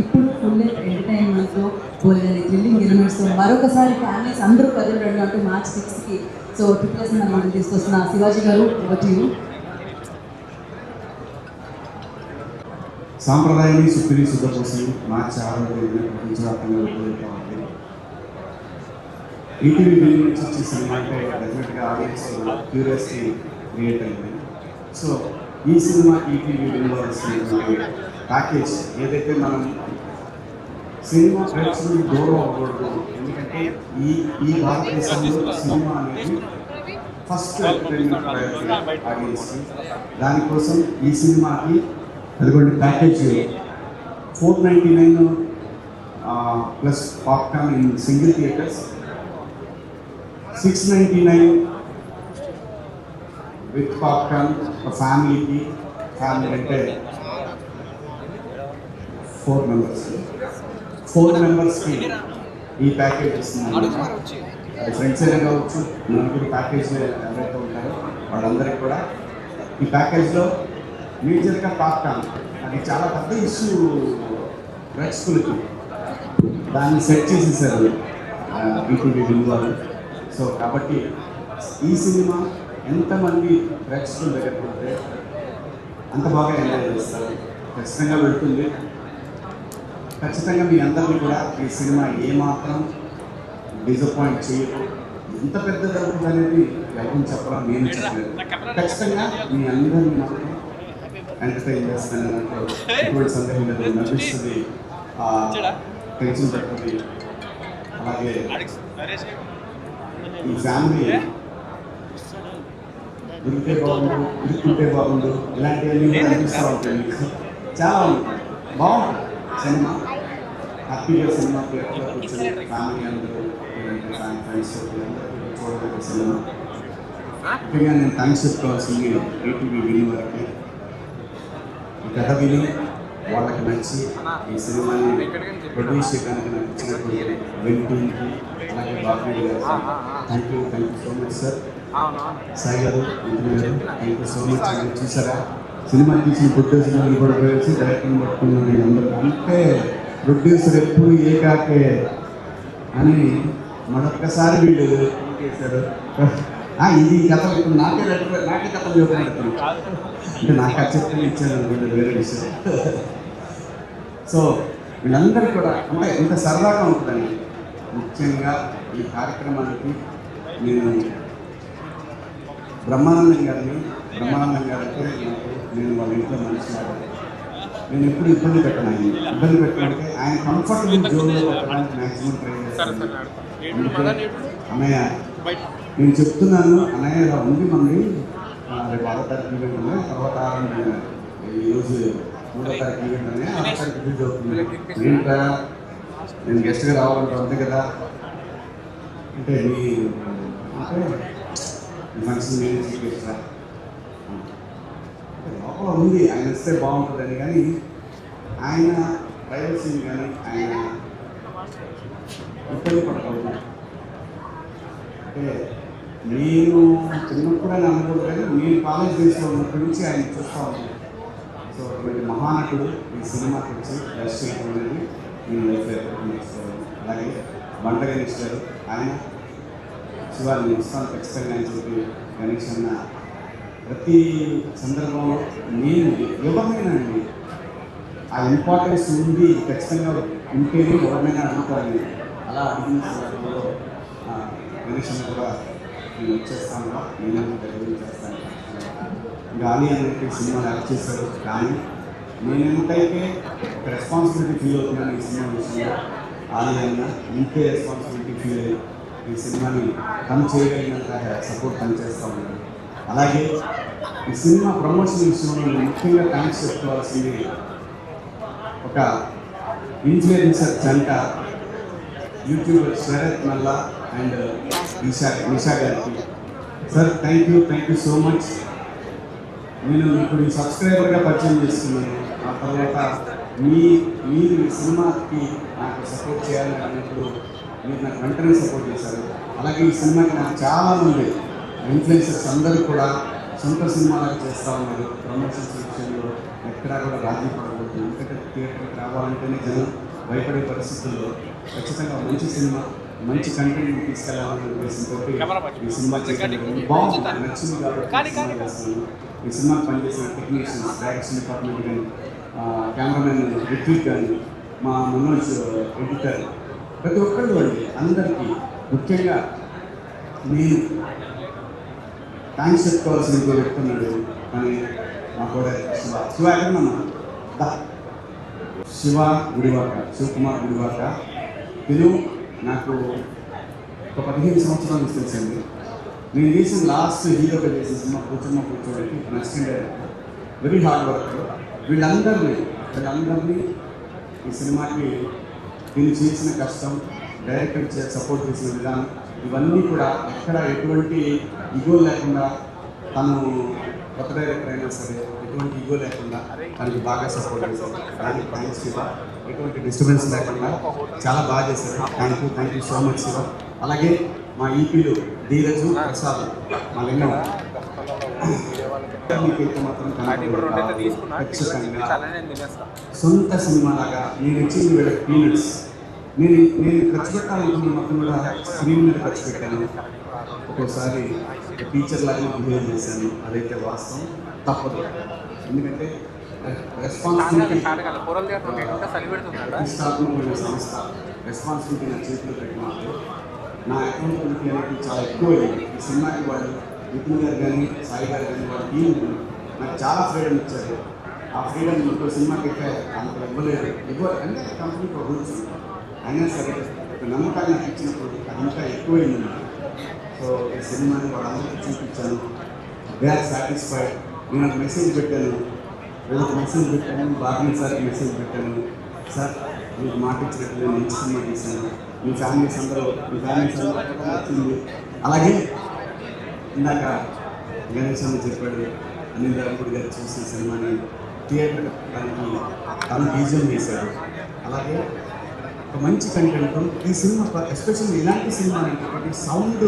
ఇప్పుడు full ఎంటర్టైన్మెంట్తో పోలేదని thrilling ఎలిమెంట్స్తో మరొకసారి families అందరూ కదలరండి అంటూ March 6కి సో ట్రిప్లెస్ మనం తీసుకొస్తున్న శివాజీ గారు వచ్చి సాంప్రదాయాన్ని సుప్పిరి శుద్ధపోసి మార్చి 6వ తేదీన ప్రపంచవ్యాప్తంగా విడుదలవుతా ఉంది. ఈటీవీ బిల్ నుంచి వచ్చే సినిమా అంటే డెఫినెట్గా ఆడియన్స్ క్యూరియాసిటీ క్రియేట్ అయింది. సో ఈ సినిమా ఈటీవీ బిల్లో వస్తున్నటువంటి ప్యాకేజ్ ఏదైతే మనం సినిమా ప్రేక్షకులు దూరం అవ్వకూడదు, ఎందుకంటే ఈ భారతదేశంలో సినిమా అనేది ఫస్ట్ ఎంటర్టైన్మెంట్ ఆడియన్స్కి. దానికోసం ఈ సినిమాకి అదిగోండి package 499 plus popcorn in single theatres, 699 with popcorn ఫ్యామిలీకి. ఫ్యామిలీ అంటే 4 మెంబర్స్కి ఈ ప్యాకేజ్ ఇస్తుంది. అది ఫ్రెండ్స్ అయినా కావచ్చు, నలుగురు ప్యాకేజ్లో ఎవరైతే ఉంటారో వాళ్ళందరికీ కూడా ఈ ప్యాకేజ్లో మేజర్గా పాప్కార్న్ అది చాలా పెద్ద ఇష్యూ ప్రేక్షకులకి. దాన్ని సెట్ చేసేసారు ఈటీవీ విలువలు. సో కాబట్టి ఈ సినిమా ఎంతమంది ప్రేక్షకుల దగ్గరికి ఉంటే అంత బాగా ఎంజాయ్ చేస్తారు. ఖచ్చితంగా వెళ్తుంది. ఖచ్చితంగా మీ అందరినీ కూడా ఈ సినిమా ఏమాత్రం డిసప్పాయింట్ చేయదు. ఎంత పెద్ద జరుగుతుంది అనేది ఎవరు చెప్పడం, నేను చెప్పలేదు. ఖచ్చితంగా మీ అందరినీ మాత్రం ఎంటర్టైన్ చేస్తాను అన్నట్టు ఎటువంటి సందేహం లేదు. నటిస్తుంది, టెన్షన్ పెడుతుంది. అలాగే ఈ ఫ్యామిలీ దొరికితే బాగుండు, ఇరుక్కుంటే బాగుండు, ఇలాంటివన్నీ కూడా అనిపిస్తూ ఉంటాయి. మీకు చాలా బాగుంటుంది సినిమా. హ్యాపీగా సినిమా థియేటర్లో కూర్చొని ఫ్యామిలీ అందరూ ఫ్రెండ్స్ అందరూ చూడగలిగే సినిమా. ముఖ్యంగా నేను థ్యాంక్స్ చెప్పుకోవాల్సింది ఈటీవీ విని వారికి. ఈ కథ విని వాళ్ళకి నచ్చి ఈ సినిమాని ప్రొడ్యూస్ చేయడానికి నాకు ఇచ్చినటువంటి వెంటూకి, అలాగే బాబు గారు thank you so much sir. Sai గారు, థ్యాంక్ యూ సో మచ్. చూసారా సినిమా తీసిన ప్రొడ్యూసర్ కూడా కలిసి డైరెక్టర్ని పట్టుకున్నాను. అందరూ అంటే ప్రొడ్యూసర్ ఎప్పుడు ఏకాకే అని మరొక్కసారి వీళ్ళు చేశారు. ఇది కథ ఇప్పుడు నాకే కథ చూడలేదు అంటే నాకు అచ్చని ఇచ్చాను వీళ్ళు వేరే విషయం. సో వీళ్ళందరూ కూడా అంటే ఇంత సరదాగా ఉంటుందండి. ముఖ్యంగా ఈ కార్యక్రమానికి నేను బ్రహ్మానందం గారికి నేను వాళ్ళ ఇంట్లో మనిషిలాగా నేను ఎప్పుడు ఇబ్బంది పెట్టను. ఇబ్బంది పెట్టడానికి ఆయన కంఫర్టబుల్ జోన్లో పెట్టడానికి మ్యాక్సిమం ట్రై చేస్తాను. అన్నయ్య నేను చెప్తున్నాను, అన్నయ్య ఇలా ఉంది మంది రేపు 6వ తారీఖు ఈవెంట్ ఉన్నాయి, తర్వాత ఈరోజు 3వ తారీఖు ఈవెంట్ ఉన్నాయి, 6వ తారీఖు ఈవెంట్ అవుతుంది. ఏంటా నేను గెస్ట్గా రావాలంటే అంతే కదా అంటే మీ ఫంక్షన్ నేను చేస్తా లోపల ఉంది. ఆయన వస్తే బాగుంటుందని, కానీ ఆయన ప్రైవసీని కానీ ఆయన ఇబ్బంది పడకూడదు. అంటే నేను చిన్నప్పుడు అని అనుకోదు, కానీ నేను కాలేజ్ డేస్లో ఉన్నప్పటి నుంచి ఆయన చూస్తూ ఉన్నాను. సో అటువంటి మహానటుడు ఈ సినిమాకి వచ్చి బెస్ట్ చేయడం అనేది నేను లైఫ్ నేర్చుకోవాలి. అలాగే బండగా ఇస్తారు ఆయన శివాన్ని ఇస్తాను ఖచ్చితంగా అని చెప్పి గణేష్ అన్న ప్రతి సందర్భంలో నేను ఎవరినైనా అండి ఆ ఇంపార్టెన్స్ ఉంది, ఖచ్చితంగా ఉంటేనే ఎవరినైనా అడుగుతారని అలా అడిగిన సందర్భంలో గణేష్ అన్న కూడా నేను వచ్చేస్తాను, నేను డెలివరీ చేస్తాను. గాలి అనేది సినిమాలు యాక్ట్ చేశారు, కానీ నేను ఎంతైతే ఒక రెస్పాన్సిబిలిటీ ఫీల్ అవుతున్నాను ఈ సినిమా విషయంలో, ఆలి అన్న ఇంతే రెస్పాన్సిబిలిటీ ఫీల్ అయ్యి ఈ సినిమాని పని చేయగలిగినంత సపోర్ట్ పనిచేస్తూ ఉన్నాను. అలాగే ఈ సినిమా ప్రమోషన్ విషయంలో నేను ముఖ్యంగా థ్యాంక్స్ చెప్పుకోవాల్సింది ఒక ఇన్ఫ్లుయెన్సర్ జంట యూట్యూబర్ శరత్ నల్లా అండ్ నిషా గారికి. Sir thank you so much. నేను ఇప్పుడు ఈ సబ్స్క్రైబర్గా పరిచయం చేస్తున్నాను. ఆ తర్వాత మీరు ఈ సినిమాకి నాకు సపోర్ట్ చేయాలని అన్నప్పుడు మీరు నాకు వెంటనే సపోర్ట్ చేశారు. అలాగే ఈ సినిమాకి నాకు చాలామంది ఇన్ఫ్లుయెన్సర్స్ అందరూ కూడా సొంత సినిమాలకు చేస్తూ ఉన్నారు. ప్రమోషన్స్ విషయంలో ఎక్కడా కూడా రాజీ పడకూడదు. ఎందుకంటే థియేటర్కి రావాలంటేనే జనం భయపడే పరిస్థితుల్లో ఖచ్చితంగా మంచి సినిమా మంచి కంటెంట్ తీసుకెళ్లాలనే ఉద్దేశంతో ఈ సినిమా చేయడం బాగుంది, నాకు నచ్చింది కాబట్టి ఈ సినిమా చేస్తున్నాను. ఈ సినిమా పనిచేసిన టెక్నీషియన్స్, డైరెక్షన్ డిపార్ట్మెంట్ కానీ, కెమెరామెన్ రిత్విక్ కానీ, మా మనోజ్ ఎడిటర్, ప్రతి ఒక్కళ్ళు అండి అందరికీ ముఖ్యంగా నేను థ్యాంక్స్ చెప్పుకోవాల్సిన ఇంకో చెప్తున్నాడు కానీ మా కూడా శివ ఎక్కడన్నా శివ గుడివాక, శివకుమార్ గుడివాక. తెలుగు నాకు ఒక 15 సంవత్సరాల నుంచి తెలిసింది. నేను చేసిన లాస్ట్ హీరోగా చేసిన సినిమా కూర్చోడానికి నచ్చింది. Very hard work. వీళ్ళందరినీ ఈ సినిమాకి నేను చేసిన కష్టం, డైరెక్టర్ సపోర్ట్ చేసిన విధానం, ఇవన్నీ కూడా ఎక్కడ ఎటువంటి ఇగో లేకుండా, తను కొత్త డైరెక్టర్ అయినా సరే ఎటువంటి ఈగో లేకుండా తనకి బాగా సపోర్ట్ చేశారు. దానికి థ్యాంక్స్ శివ. ఎటువంటి డిస్టర్బెన్స్ లేకుండా చాలా బాగా చేశారు. Thank you so much Shiva. అలాగే మా ఈపీలు ధీరజు, ప్రసాద్, మా లింగం మీకైతే మాత్రం ఖచ్చితంగా సొంత సినిమాలాగా నేను ఇచ్చింది వీళ్ళకి పీనట్స్. నేను ఖర్చు పెట్టాలనుకున్న మొత్తం కూడా స్క్రీన్ మీద ఖర్చు పెట్టాను. ఒక్కోసారి టీచర్ లాగా బిహేవ్ చేశాను, అదైతే వాస్తవం, తప్పదు. ఎందుకంటే రెస్పాన్సిబిలిటీ ప్రతిష్టాత్మకమైన సంస్థ రెస్పాన్సిబిలిటీ నా చేతిలో పెట్టినప్పుడు నా అకౌంటబిలిటీ అనేది చాలా ఎక్కువ. ఈ సినిమాకి వాళ్ళు నితిన్ గారు కానీ, సాయి గారు కానీ, వాళ్ళ టీం నాకు చాలా ఫ్రీడమ్ ఇచ్చారు. ఆ ఫ్రీడమ్ ఇంకో సినిమాకి అయితే అంత ఇవ్వలేదు అంటే కంపెనీకి ఒక రూల్స్ ఉంటాయి. అయినా సరే ఒక నమ్మకాన్ని నాకు ఇచ్చినప్పుడు అది ఇంకా ఎక్కువైంది. సో ఈ సినిమాని వాళ్ళందరికీ చూపించాను. They are satisfied. నేను ఒక మెసేజ్ పెట్టాను, వీళ్ళకి మెసేజ్ పెట్టాను, బాగా సార్కి మెసేజ్ పెట్టాను. సార్ మీకు మాట ఇచ్చినట్టు నేను మంచి సినిమా తీశాను, మీ ఫ్యామిలీస్ అందరూ వచ్చింది. అలాగే ఇందాక గణేష్ అన్న చెప్పాడు, అనిల్ రావుపూడి గారు చూసిన సినిమాని థియేటర్ తను డిజైన్ చేశాడు. అలాగే ఒక మంచి కంటెంట్ ఈ సినిమా, ఎస్పెషల్లీ ఇలాంటి సినిమా అంటే సౌండ్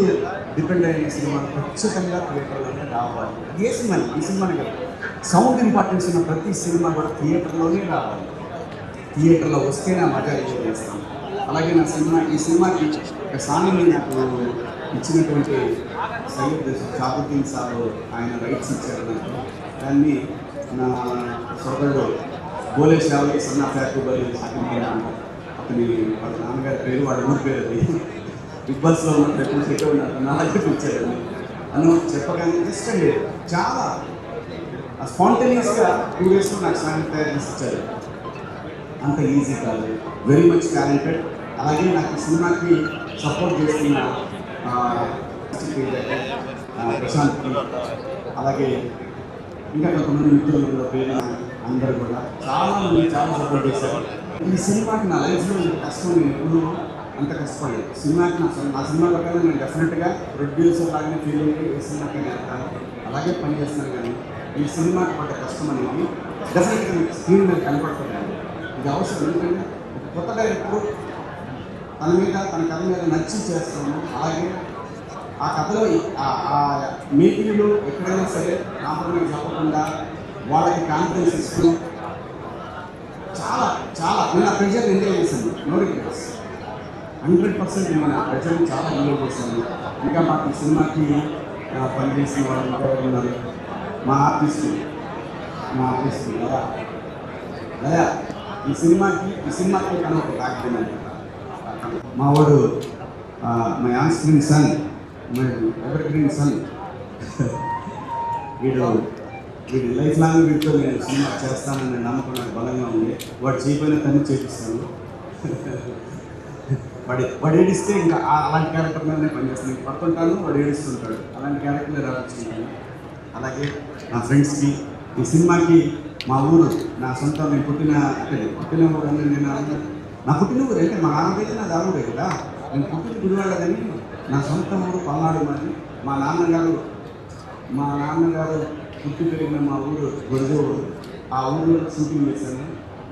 డిపెండ్ అయిన సినిమా ఖచ్చితంగా థియేటర్లోనే రావాలి. ఏ సినిమా, ఈ సినిమానే కదా, సౌండ్ ఇంపార్టెన్స్ ఉన్న ప్రతి సినిమా కూడా థియేటర్లోనే రావాలి. థియేటర్లో వస్తేనే మజా ఎంజాయ్ చేస్తాను. అలాగే ఈ సినిమాకి ఒక సాంగ్ని నాకు ఇచ్చినటువంటి సయ్యద్ షాబుద్దీన్ సార్ ఆయన రైట్స్ ఇచ్చారు నాకు. దాన్ని నా సోదరుడు బోలే షావలి సన్నా ఫ్యాక్టరీ అతని వాళ్ళ నాన్నగారి పేరు, వాళ్ళ ఊరి పేరు అది. బిగ్ బాస్లో ఉన్న సెట్ ఉన్నారు నా దగ్గర ఇచ్చారు అని చెప్పగానే జస్ట్ అండి చాలా స్పాంటేనియస్గా 2 daysలో నాకు సాంగ్ తయారు చేసి ఇచ్చారు. అంత ఈజీ కాదు, వెరీ మచ్ టాలెంటెడ్. అలాగే నాకు ఈ సినిమాకి సపోర్ట్ చేస్తున్న ప్రశాంత్కి, అలాగే ఇంకా కొంతమంది మిత్రుల పేరు అందరూ కూడా చాలామంది చాలా సపోర్ట్ చేశారు. ఈ సినిమాకి నా లైఫ్లో కష్టం నేను ఎప్పుడు అంత కష్టపడలేదు. సినిమాకి నా సినిమా ప్రకారం నేను డెఫినెట్గా ప్రొడ్యూసర్ లాగానే ఫీల్ అయ్యి ఈ సినిమాకి వెళ్తాను, అలాగే పనిచేస్తున్నాను. కానీ ఈ సినిమాకి పడ్డ కష్టం అనేది డెఫినెట్గా మీకు స్క్రీన్ మీద కనపడుతున్నాను. ఇది అవసరం. ఎందుకంటే ఒక కొత్త డైరెక్టర్ తన కథ మీద నచ్చి చేస్తాము. అలాగే ఆ కథలో ఆ మీటింగ్లో ఎక్కడైనా సరే కాంప్రమైజ్ అవ్వకుండా వాళ్ళకి కాన్ఫిడెన్స్ ఇస్తూ చాలా నేను ఆ ప్రెజర్ ఎంజాయ్ చేశాను. నో రిగ్రెట్స్, 100% నేను ఆ ప్రెజర్ని చాలా ఎంజాయ్ చేశాను. ఇంకా మాకు ఈ సినిమాకి పనిచేసిన వాళ్ళు ఇంకా ఉన్నారు. మా ఆర్టిస్టు లయ ఈ సినిమాకి తను ఒక బ్యాక్ బోన్ అండి. మా వాడు my on screen son, my evergreen son. వీడు లైఫ్ లాంగ్ వీటితో నేను సినిమా చేస్తానని నమ్మకం నాకు బలంగా ఉంది. వాడు చేయకపోయినా తను చేపిస్తాను. వాడు ఏడిస్తే ఇంకా అలాంటి క్యారెక్టర్ మీదనే పనిచేస్తాను. పడుతుంటాను, వాడు ఏడుస్తుంటాడు, అలాంటి క్యారెక్టర్లే రావచ్చుకుంటాను. అలాగే నా ఫ్రెండ్స్కి, ఈ సినిమాకి మా ఊరు నా సొంతం, నేను పుట్టిన ఊరు అని నేను నా పుట్టిన ఊరు అంటే మా నాన్నదైతే నా దావుడే కదా. నేను పుట్టిన గుడివాడ కానీ నా సొంత ఊరు పల్నాడు. మరి మా నాన్నగారు పుట్టి పెరిగిన మా ఊరు గొడవూరు. ఆ ఊళ్ళో షూటింగ్ చేశాను.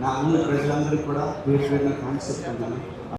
నా ఊళ్ళో ప్రజలందరికీ కూడా పేరు థ్యాంక్స్ చెప్తున్నాను.